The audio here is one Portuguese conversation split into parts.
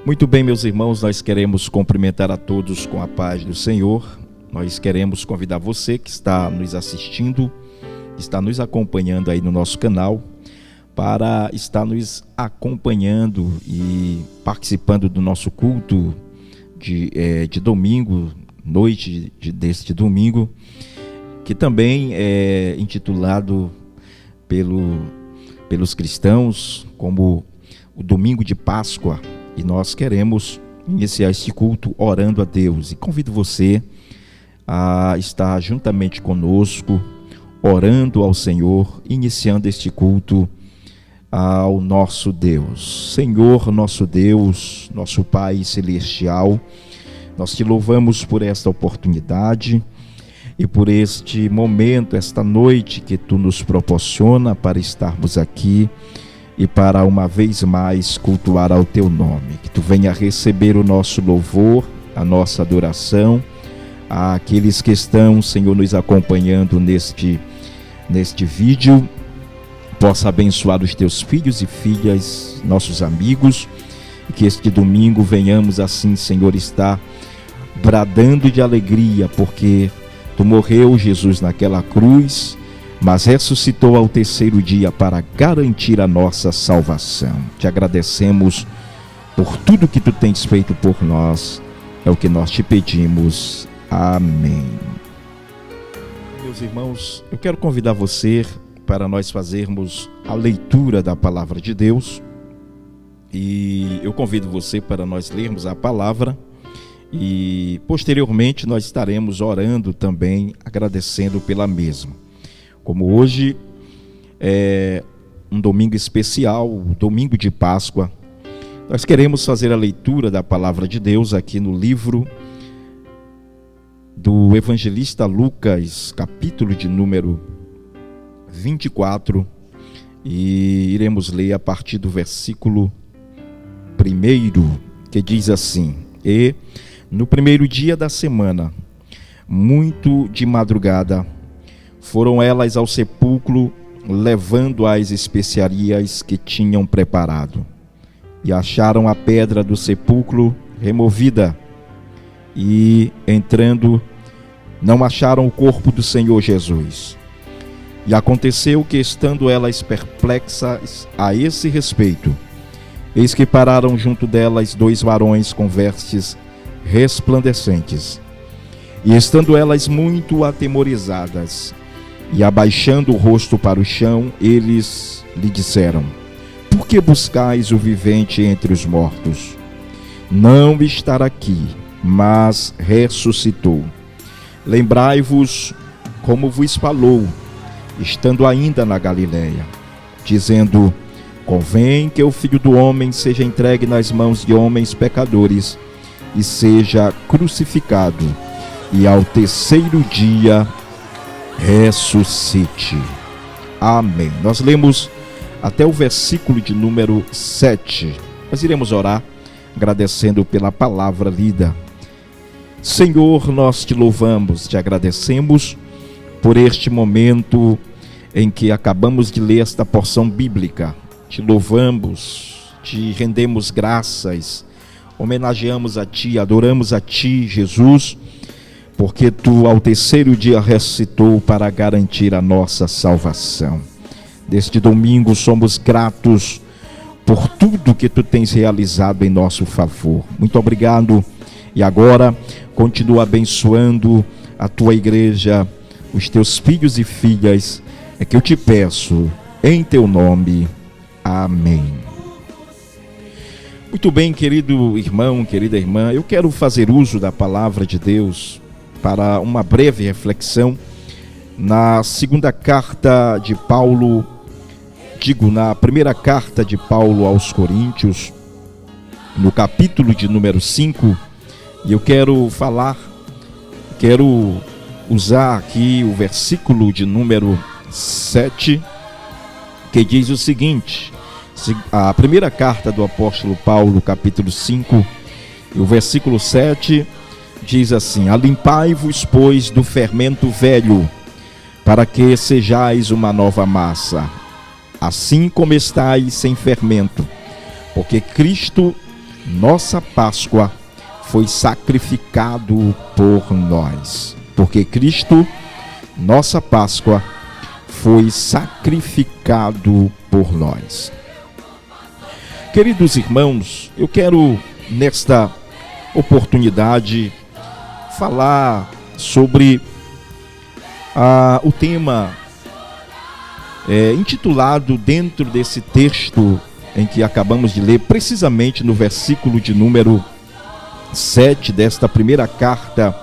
Muito bem, meus irmãos, nós queremos cumprimentar a todos com a paz do Senhor. Nós queremos convidar você que está nos assistindo, que está nos acompanhando aí no nosso canal, para estar nos acompanhando e participando do nosso culto de domingo, noite deste domingo, que também é intitulado pelos cristãos como o Domingo de Páscoa. E nós queremos iniciar este culto orando a Deus. E convido você a estar juntamente conosco, orando ao Senhor, iniciando este culto ao nosso Deus. Senhor, nosso Deus, nosso Pai Celestial, nós te louvamos por esta oportunidade e por este momento, esta noite que tu nos proporciona para estarmos aqui e para uma vez mais cultuar ao teu nome. Que tu venha receber o nosso louvor, a nossa adoração, àqueles que estão, Senhor, nos acompanhando neste vídeo. Possa abençoar os teus filhos e filhas, nossos amigos, e que este domingo venhamos assim, Senhor, estar bradando de alegria, porque tu morreu, Jesus, naquela cruz, mas ressuscitou ao terceiro dia para garantir a nossa salvação. Te agradecemos por tudo que tu tens feito por nós. É o que nós te pedimos. Amém. Meus irmãos, eu quero convidar você para nós fazermos a leitura da palavra de Deus. E eu convido você para nós lermos a palavra. E posteriormente nós estaremos orando também, agradecendo pela mesma. Como hoje é um domingo especial, o domingo de Páscoa, nós queremos fazer a leitura da palavra de Deus aqui no livro do evangelista Lucas, capítulo de número 24, e iremos ler a partir do versículo 1, que diz assim: E no primeiro dia da semana, muito de madrugada, foram elas ao sepulcro, levando as especiarias que tinham preparado. E acharam a pedra do sepulcro removida. E, entrando, não acharam o corpo do Senhor Jesus. E aconteceu que, estando elas perplexas a esse respeito, eis que pararam junto delas 2 varões com vestes resplandecentes. E, estando elas muito atemorizadas, e abaixando o rosto para o chão, eles lhe disseram: Por que buscais o vivente entre os mortos? Não está aqui, mas ressuscitou. Lembrai-vos como vos falou, estando ainda na Galiléia, dizendo: Convém que o Filho do Homem seja entregue nas mãos de homens pecadores e seja crucificado, e ao terceiro dia ressuscite. Amém. Nós lemos até o versículo de número 7. Nós iremos orar agradecendo pela palavra lida. Senhor, nós te louvamos, te agradecemos por este momento em que acabamos de ler esta porção bíblica. Te louvamos, te rendemos graças, homenageamos a ti, adoramos a ti, Jesus, porque tu ao terceiro dia ressuscitou para garantir a nossa salvação. Neste domingo somos gratos por tudo que tu tens realizado em nosso favor. Muito obrigado. E agora continua abençoando a tua igreja, os teus filhos e filhas, é que eu te peço em teu nome. Amém. Muito bem, querido irmão, querida irmã, eu quero fazer uso da palavra de Deus para uma breve reflexão na segunda carta de Paulo, na primeira carta de Paulo aos Coríntios, no capítulo de número 5, e eu quero usar aqui o versículo de número 7, que diz o seguinte: a primeira carta do apóstolo Paulo, capítulo 5, e o versículo 7, diz assim: Alimpai-vos, pois, do fermento velho, para que sejais uma nova massa, assim como estáis sem fermento, porque Cristo nossa Páscoa foi sacrificado por nós. Porque Cristo, nossa Páscoa, foi sacrificado por nós. Queridos irmãos, eu quero nesta oportunidade falar sobre o tema intitulado dentro desse texto em que acabamos de ler, precisamente no versículo de número 7 desta primeira carta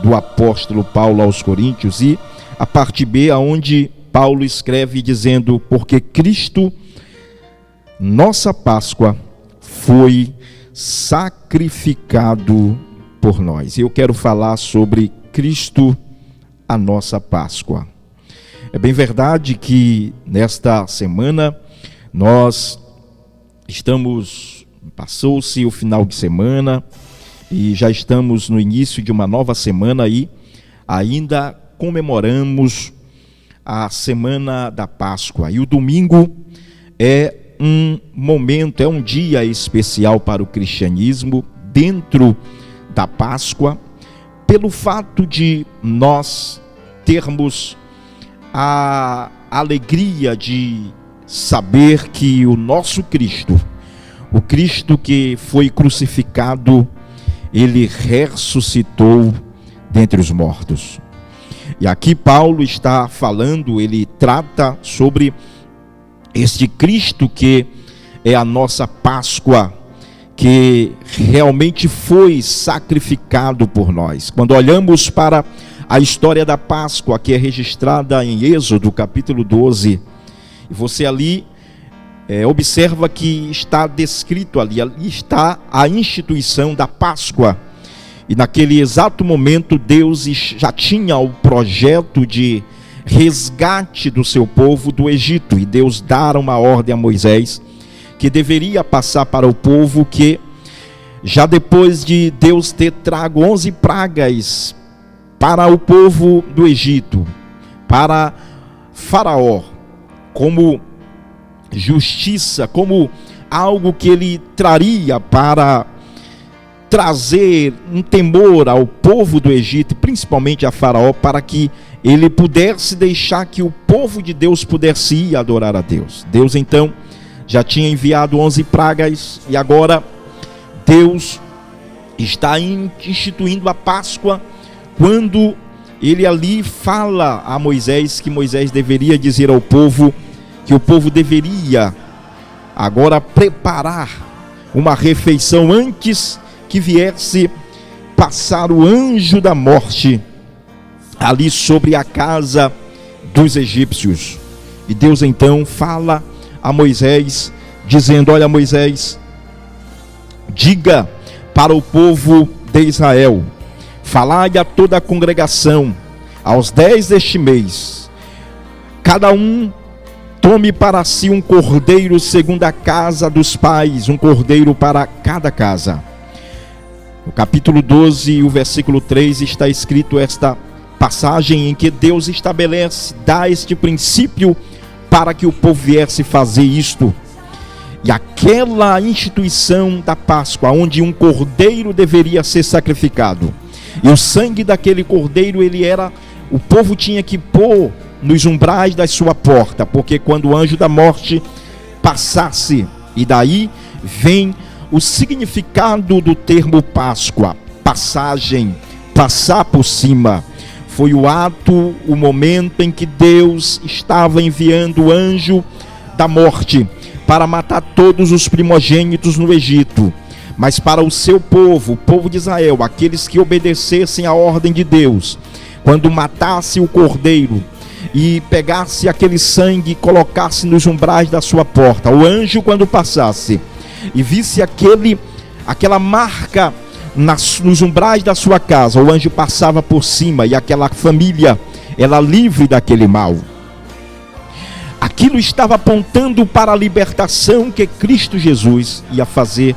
do apóstolo Paulo aos Coríntios, e a parte B, aonde Paulo escreve dizendo: porque Cristo, nossa Páscoa, foi sacrificado por nós. Eu quero falar sobre Cristo, a nossa Páscoa. É bem verdade que nesta semana nós passou-se o final de semana e já estamos no início de uma nova semana e ainda comemoramos a semana da Páscoa. E o domingo é um momento, é um dia especial para o cristianismo dentro da Páscoa, pelo fato de nós termos a alegria de saber que o nosso Cristo, o Cristo que foi crucificado, ele ressuscitou dentre os mortos. E aqui Paulo está falando, ele trata sobre este Cristo que é a nossa Páscoa, que realmente foi sacrificado por nós. Quando olhamos para a história da Páscoa, que é registrada em Êxodo, capítulo 12, e você ali observa que está descrito ali está a instituição da Páscoa. E naquele exato momento Deus já tinha o projeto de resgate do seu povo do Egito. E Deus dá uma ordem a Moisés que deveria passar para o povo, que já depois de Deus ter trago 11 pragas para o povo do Egito, para Faraó, como justiça, como algo que ele traria para trazer um temor ao povo do Egito, principalmente a Faraó, para que ele pudesse deixar que o povo de Deus pudesse ir adorar a Deus. Deus então já tinha enviado 11 pragas e agora Deus está instituindo a Páscoa, quando ele ali fala a Moisés que Moisés deveria dizer ao povo que o povo deveria agora preparar uma refeição antes que viesse passar o anjo da morte ali sobre a casa dos egípcios. E Deus então fala a Moisés dizendo: olha, Moisés, diga para o povo de Israel, falai a toda a congregação, aos 10 deste mês, cada um tome para si um cordeiro segundo a casa dos pais, um cordeiro para cada casa. No capítulo 12, o versículo 3, está escrito esta passagem em que Deus estabelece, dá este princípio para que o povo viesse fazer isto. E aquela instituição da Páscoa, onde um cordeiro deveria ser sacrificado, e o sangue daquele cordeiro, o povo tinha que pôr nos umbrais da sua porta, porque quando o anjo da morte passasse, e daí vem o significado do termo Páscoa, passagem, passar por cima. Foi o ato, o momento em que Deus estava enviando o anjo da morte para matar todos os primogênitos no Egito. Mas para o seu povo, o povo de Israel, aqueles que obedecessem à ordem de Deus, quando matasse o cordeiro e pegasse aquele sangue e colocasse nos umbrais da sua porta, o anjo, quando passasse e visse aquela marca nos umbrais da sua casa, o anjo passava por cima e aquela família era livre daquele mal. Aquilo estava apontando para a libertação que Cristo Jesus ia fazer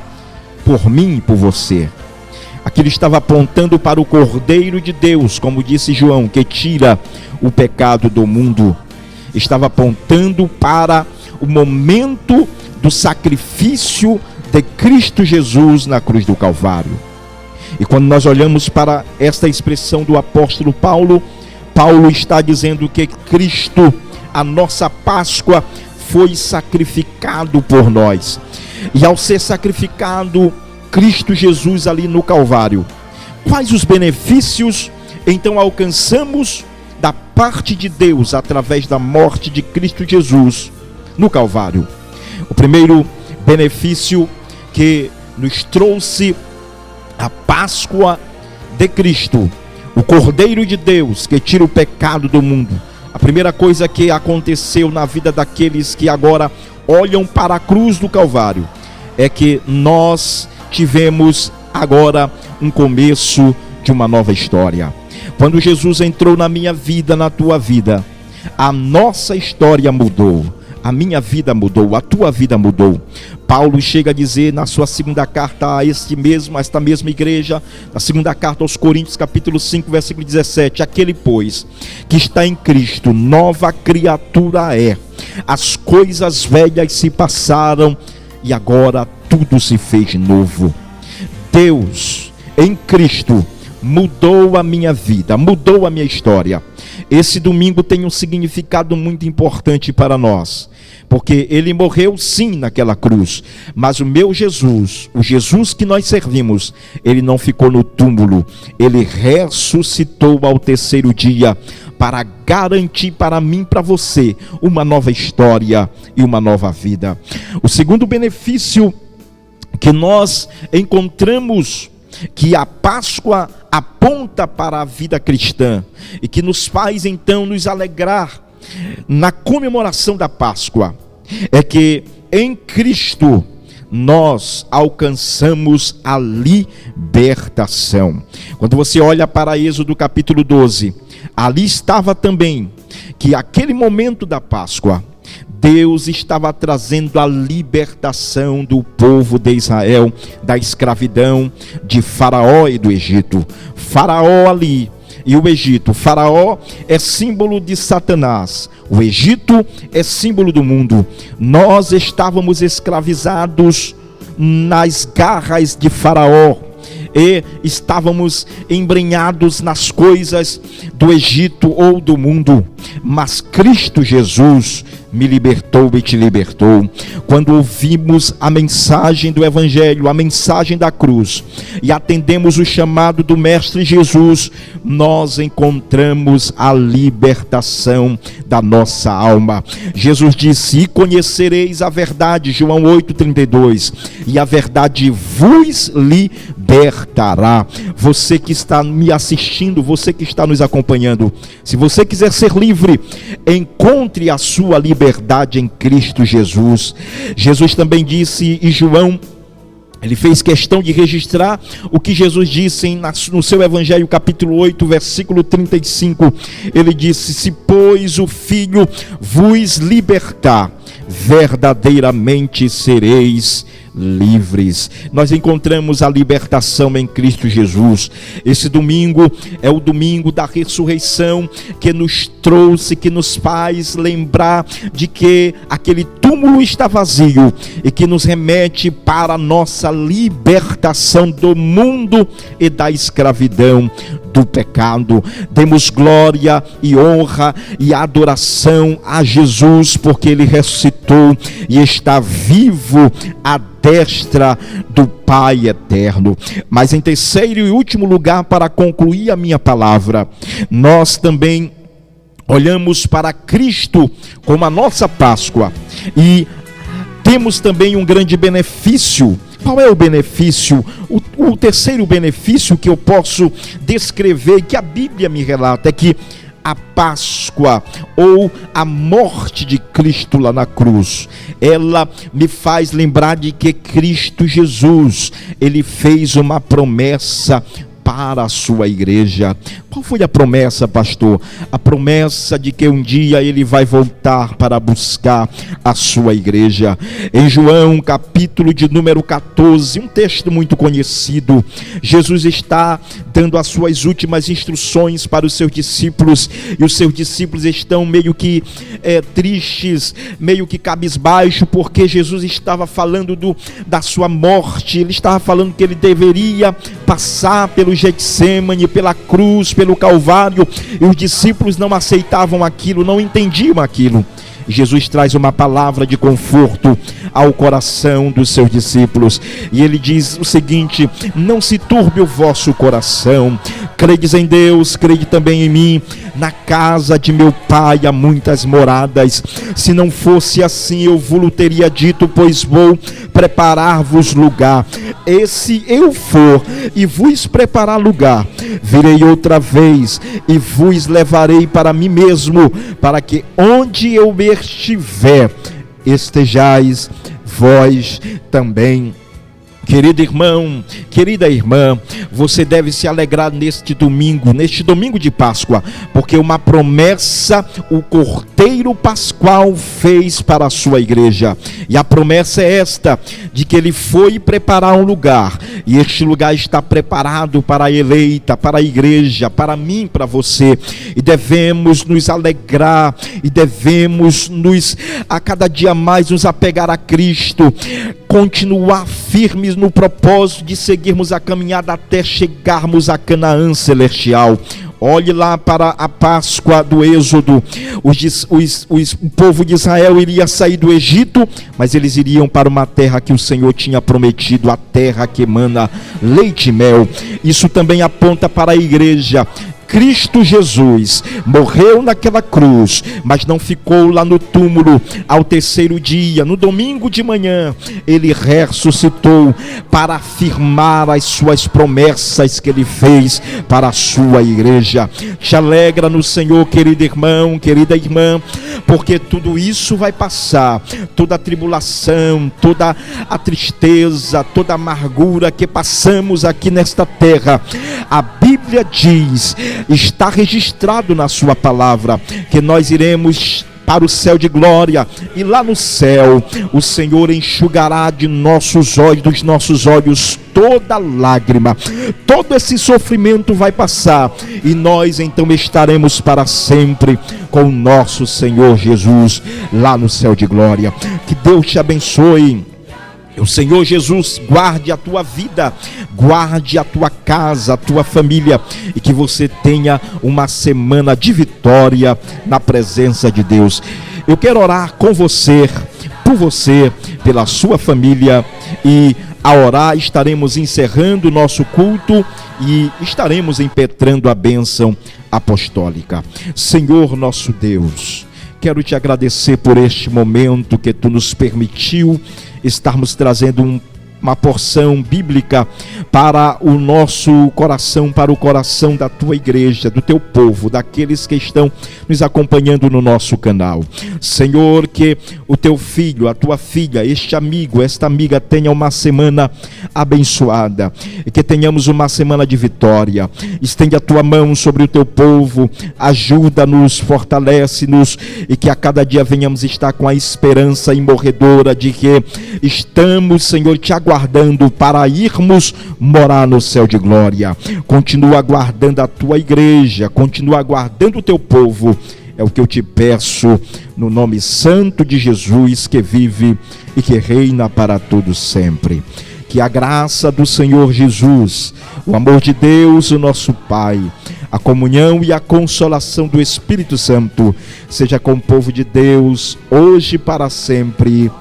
por mim e por você. Aquilo estava apontando para o Cordeiro de Deus, como disse João, que tira o pecado do mundo. Estava apontando para o momento do sacrifício de Cristo Jesus na cruz do Calvário. E quando nós olhamos para esta expressão do apóstolo Paulo, Paulo está dizendo que Cristo, a nossa Páscoa, foi sacrificado por nós. E ao ser sacrificado Cristo Jesus ali no Calvário, quais os benefícios então alcançamos da parte de Deus através da morte de Cristo Jesus no Calvário? O primeiro benefício que nos trouxe a Páscoa de Cristo, o Cordeiro de Deus que tira o pecado do mundo. A primeira coisa que aconteceu na vida daqueles que agora olham para a cruz do Calvário é que nós tivemos agora um começo de uma nova história. Quando Jesus entrou na minha vida, na tua vida, a nossa história mudou. A minha vida mudou, a tua vida mudou. Paulo chega a dizer na sua segunda carta a esta mesma igreja, na segunda carta aos Coríntios, capítulo 5, versículo 17: aquele, pois, que está em Cristo, nova criatura é. As coisas velhas se passaram e agora tudo se fez novo. Deus, em Cristo, mudou a minha vida, mudou a minha história. Esse domingo tem um significado muito importante para nós, porque ele morreu sim naquela cruz, mas o meu Jesus, o Jesus que nós servimos, ele não ficou no túmulo, ele ressuscitou ao terceiro dia, para garantir para mim, para você, uma nova história e uma nova vida. O segundo benefício que nós encontramos, que a Páscoa aponta para a vida cristã e que nos faz então nos alegrar na comemoração da Páscoa, é que em Cristo nós alcançamos a libertação. Quando você olha para Êxodo capítulo 12, ali estava também que aquele momento da Páscoa, Deus estava trazendo a libertação do povo de Israel da escravidão de Faraó e do Egito. Faraó ali e o Egito. Faraó é símbolo de Satanás. O Egito é símbolo do mundo. Nós estávamos escravizados nas garras de Faraó e estávamos embrenhados nas coisas do Egito ou do mundo. Mas Cristo Jesus me libertou e te libertou. Quando ouvimos a mensagem do Evangelho, a mensagem da cruz, e atendemos o chamado do Mestre Jesus, nós encontramos a libertação da nossa alma. Jesus disse: e conhecereis a verdade, João 8,32, e a verdade vos libertará. Você que está me assistindo, você que está nos acompanhando, se você quiser ser livre, encontre a sua liberdade em Cristo Jesus. Jesus também disse, e João, ele fez questão de registrar o que Jesus disse no seu Evangelho, capítulo 8, versículo 35. Ele disse: se pois o Filho vos libertar, verdadeiramente sereis livres. Nós encontramos a libertação em Cristo Jesus. Esse domingo é o domingo da ressurreição, que nos trouxe, que nos faz lembrar de que aquele túmulo está vazio e que nos remete para a nossa libertação do mundo e da escravidão do pecado. Demos glória e honra e adoração a Jesus, porque ele ressuscitou e está vivo à destra do Pai eterno. Mas em terceiro e último lugar, para concluir a minha palavra, nós também olhamos para Cristo como a nossa Páscoa e temos também um grande benefício. Qual é o benefício? O terceiro benefício que eu posso descrever, que a Bíblia me relata, é que a Páscoa, ou a morte de Cristo lá na cruz, ela me faz lembrar de que Cristo Jesus, ele fez uma promessa para a sua igreja. Qual foi a promessa, pastor? A promessa de que um dia ele vai voltar para buscar a sua igreja. Em João, capítulo de número 14, um texto muito conhecido, Jesus está dando as suas últimas instruções para os seus discípulos, e os seus discípulos estão meio que tristes, meio que cabisbaixo, porque Jesus estava falando da sua morte. Ele estava falando que ele deveria passar pelo Getsêmani, pela cruz, pelo Calvário, e os discípulos não aceitavam aquilo, não entendiam aquilo. Jesus traz uma palavra de conforto ao coração dos seus discípulos, e ele diz o seguinte: não se turbe o vosso coração, credes em Deus, crede também em mim. Na casa de meu pai há muitas moradas, se não fosse assim eu vos teria dito, pois vou preparar-vos lugar. E se eu for e vos preparar lugar, virei outra vez e vos levarei para mim mesmo, para que onde eu estiver, estejais vós também. Querido irmão, querida irmã, você deve se alegrar neste domingo de Páscoa, porque uma promessa o Cordeiro Pascual fez para a sua igreja, e a promessa é esta, de que ele foi preparar um lugar, e este lugar está preparado para a eleita, para a igreja, para mim, para você, e devemos nos alegrar, e devemos a cada dia mais nos apegar a Cristo, continuar firmes no propósito de seguirmos a caminhada até chegarmos a Canaã celestial. Olhe lá para a Páscoa do Êxodo. O povo de Israel iria sair do Egito, mas eles iriam para uma terra que o Senhor tinha prometido, a terra que emana leite e mel. Isso também aponta para a igreja. Cristo Jesus morreu naquela cruz, mas não ficou lá no túmulo. Ao terceiro dia, no domingo de manhã, ele ressuscitou para afirmar as suas promessas que ele fez para a sua igreja. Te alegra no Senhor, querido irmão, querida irmã, porque tudo isso vai passar, toda a tribulação, toda a tristeza, toda a amargura que passamos aqui nesta terra. A Bíblia diz, está registrado na sua palavra, que nós iremos para o céu de glória, e lá no céu o Senhor enxugará dos nossos olhos toda lágrima. Todo esse sofrimento vai passar, e nós então estaremos para sempre com o nosso Senhor Jesus lá no céu de glória. Que Deus te abençoe. O Senhor Jesus guarde a tua vida, guarde a tua casa, a tua família, e que você tenha uma semana de vitória na presença de Deus. Eu quero orar com você, por você, pela sua família, e a orar estaremos encerrando o nosso culto e estaremos impetrando a bênção apostólica. Senhor nosso Deus, quero te agradecer por este momento que tu nos permitiu estarmos trazendo uma porção bíblica para o nosso coração, para o coração da tua igreja, do teu povo, daqueles que estão nos acompanhando no nosso canal. Senhor, que o teu filho, a tua filha, este amigo, esta amiga tenha uma semana abençoada, e que tenhamos uma semana de vitória. Estende a tua mão sobre o teu povo, ajuda-nos, fortalece-nos, e que a cada dia venhamos estar com a esperança imorredora de que estamos, Senhor, te aguardando para irmos morar no céu de glória. Continua aguardando a tua igreja, continua aguardando o teu povo. É o que eu te peço, no nome santo de Jesus, que vive e que reina para todos sempre. Que a graça do Senhor Jesus, o amor de Deus, o nosso Pai, a comunhão e a consolação do Espírito Santo seja com o povo de Deus, hoje e para sempre.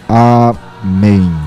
Amém.